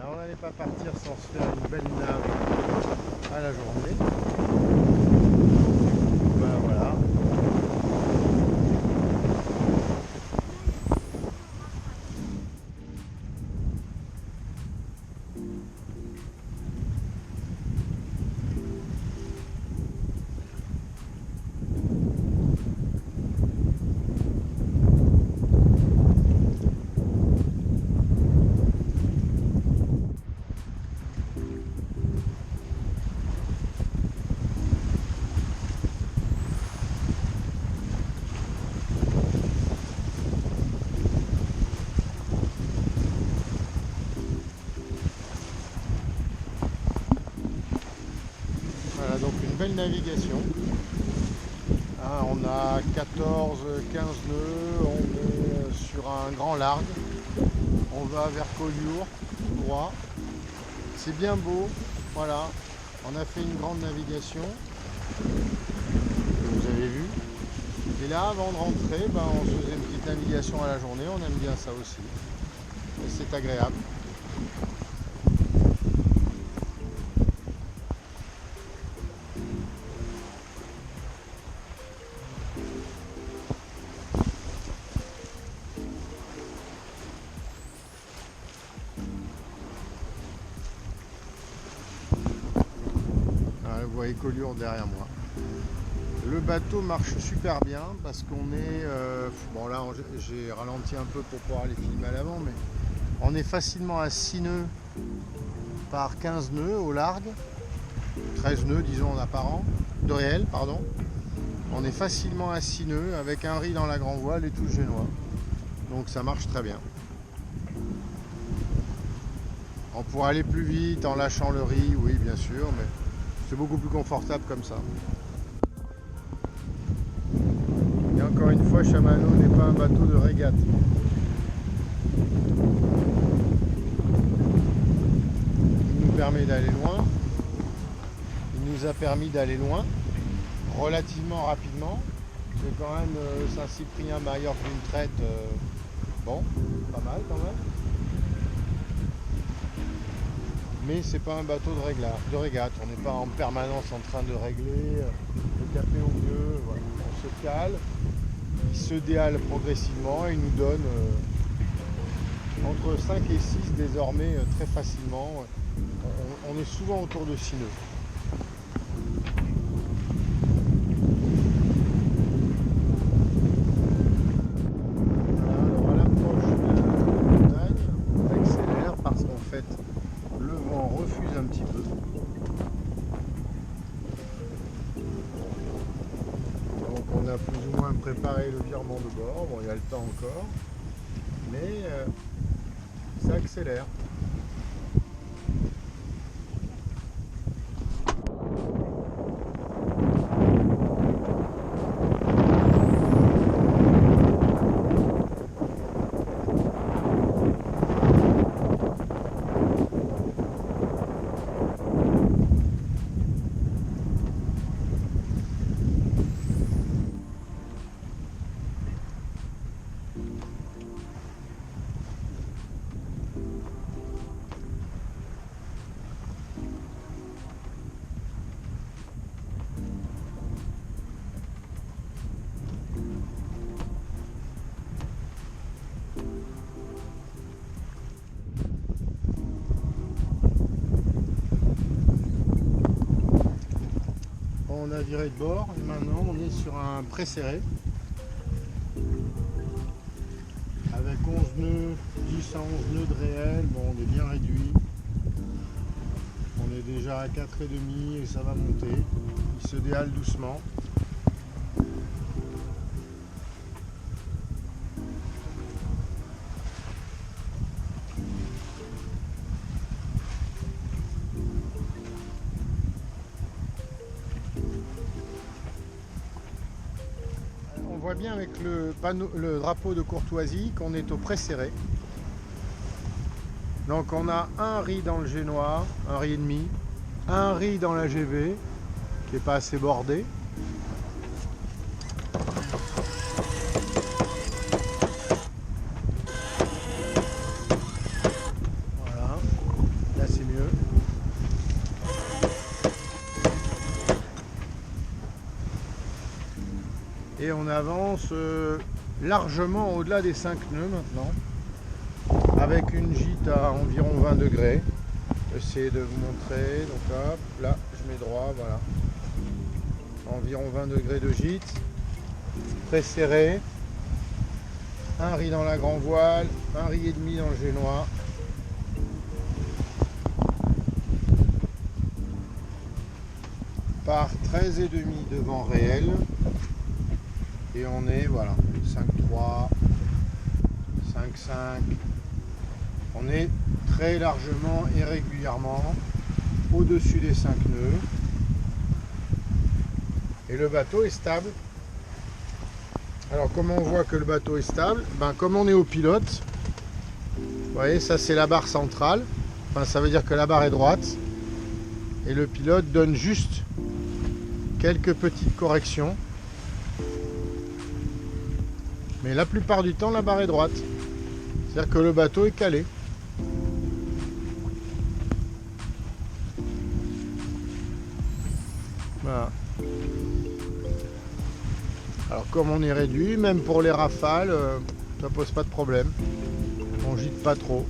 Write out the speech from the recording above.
Alors on n'allait pas partir sans se faire une belle nave à la journée. Ben voilà. Voilà donc une belle navigation. Hein, on a 14-15 nœuds, on est sur un grand largue. On va vers Collioure, tout droit. C'est bien beau, voilà. On a fait une grande navigation, que vous avez vu. Et là, avant de rentrer, ben, on se faisait une petite navigation à la journée. On aime bien ça aussi. Et c'est agréable. Voilà, vous voyez Collioure derrière moi. Le bateau marche super bien parce qu'on est... bon là, j'ai ralenti un peu pour pouvoir les filmer à l'avant, mais on est facilement à 6 nœuds par 15 nœuds au largue. 13 nœuds, disons, en apparent. De réel, pardon. On est facilement à 6 nœuds avec un riz dans la grand voile et tout le génois. Donc ça marche très bien. On pourrait aller plus vite en lâchant le riz, oui bien sûr, mais c'est beaucoup plus confortable comme ça. Et encore une fois, Shimano n'est pas un bateau de régate. Il nous permet d'aller loin. Il nous a permis d'aller loin, relativement rapidement. C'est quand même Saint-Cyprien Majorque d'une traite, bon, pas mal quand même. Mais c'est pas un bateau de régate. On n'est pas en permanence en train de régler, de caper au mieux. Voilà. On se cale, il se déhale progressivement et il nous donne entre 5 et 6 désormais très facilement. On est souvent autour de 6 nœuds. Alors à l'approche de la montagne, on accélère parce qu'en fait le vent refuse un petit peu. Donc on a plus ou moins préparé le virement de bord. Bon, il y a le temps encore, mais ça accélère. On a viré de bord et maintenant on est sur un pré-serré avec 11 nœuds, 10 à 11 nœuds de réel. Bon, on est bien réduit, on est déjà à 4,5 et ça va monter. Il se déhale doucement. On voit bien avec le drapeau de courtoisie qu'on est au pré-serré. Donc on a un riz dans le génois, un riz et demi, un riz dans la GV qui n'est pas assez bordé. Voilà. et on avance largement au-delà des 5 nœuds maintenant, avec une gîte à environ 20 degrés. J'essaie de vous montrer, donc hop, là je mets droit, voilà. Environ 20 degrés de gîte, très serré. Un riz dans la grand voile, un riz et demi dans le génois. Par 13,5 de vent réel. Et on est, voilà, 5,3, 5,5. On est très largement et régulièrement au-dessus des 5 nœuds. Et le bateau est stable. Alors comment on voit que le bateau est stable? Comme on est au pilote, vous voyez, ça c'est la barre centrale. Enfin, ça veut dire que la barre est droite. Et le pilote donne juste quelques petites corrections. Mais la plupart du temps, la barre est droite. C'est-à-dire que le bateau est calé. Voilà. Alors comme on est réduit, même pour les rafales, ça pose pas de problème. On gîte pas trop.